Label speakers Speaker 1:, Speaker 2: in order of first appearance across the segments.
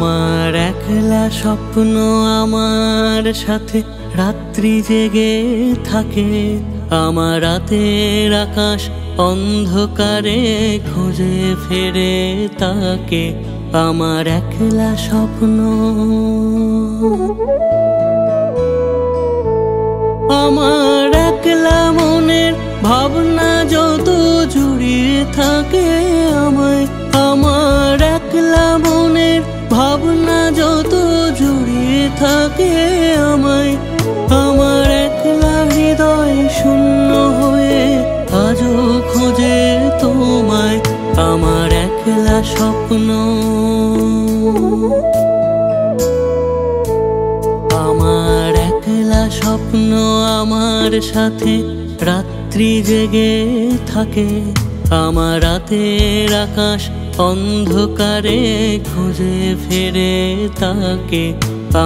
Speaker 1: আমার একলা স্বপ্ন আমার সাথে রাত্রি জেগে থাকে। আমার রাতের আকাশ অন্ধকারে খুঁজে ফেরে তাকে। আমার একলা স্বপ্ন, আমার একলা মনের ভাবনা যত জুড়িয়ে থাকে আমায়। আমার একলা মনের ভাবনা যত জুড়িয়ে থাকে আমায়। আমার একলা হৃদয় শূন্য হয়ে আজও খোঁজে তোমায়। আমার একলা স্বপ্ন, আমার একলা স্বপ্ন আমার সাথে রাত্রি জেগে থাকে। আমার রাতের আকাশ অন্ধকারে খুঁজে ফেরে তাকে।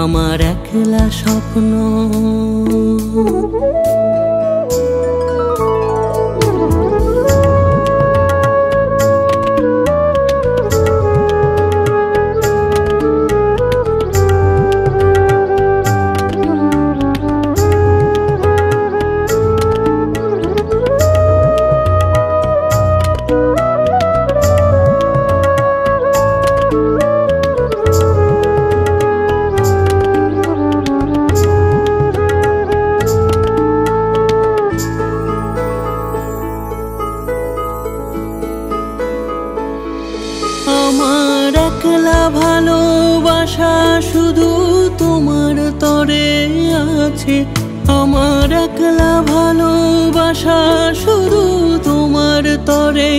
Speaker 1: আমার একলা স্বপ্ন, আমার একলা ভালোবাসা শুধু তোমার তরে আছে। আমার একলা ভালোবাসা শুধু তোমার তরে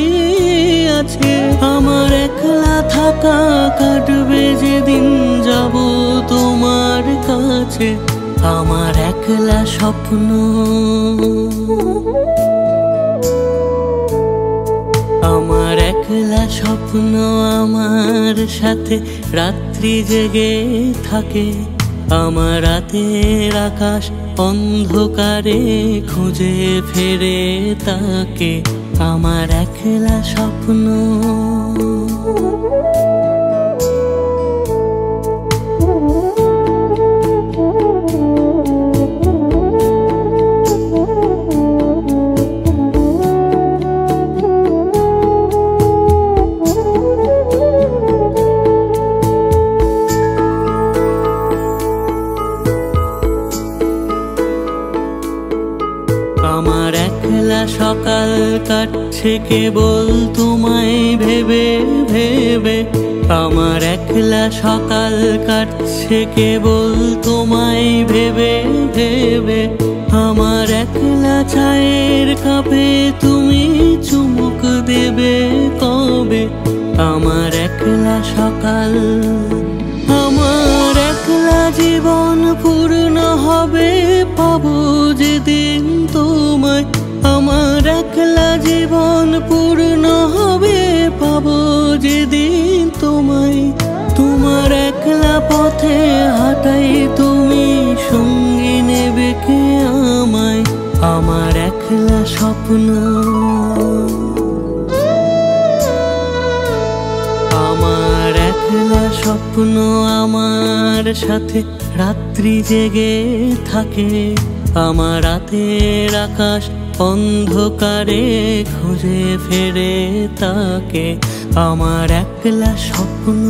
Speaker 1: আছে। আমার একলা থাকা কাটবে যেদিন যাব তোমার কাছে। আমার একলা স্বপ্ন, আমার একলা স্বপ্ন আমার সাথে রাত্রি জেগে থাকে। আমার রাতের আকাশ অন্ধকারে খুঁজে ফেরে তাকে। আমার একলা স্বপ্ন, আমার একলা সকাল কাটছে কেবল তোমায় ভেবে ভেবে। আমার একলা সকাল কাটছে কেবল তোমায় ভেবে ভেবে। আমার একলা চায়ের কাপে তুমি চুমুক দেবে কবে। আমার একলা সকাল, আমার একলা জীবন পূর্ণ হবে পাবো যেদিন তোমায়। আমার একলা জীবন পূর্ণ হবে পাবো যেদিন তোমায়। তোমার একলা পথে হাঁটাই তুমি সঙ্গী নেবে কে আমায়। আমার একলা স্বপ্ন, আমার একলা স্বপ্ন আমার সাথে রাত্রি জেগে থাকে। আমার রাতের আকাশ অন্ধকারে খুঁজে ফেরে তাকে। আমার একলা স্বপ্ন।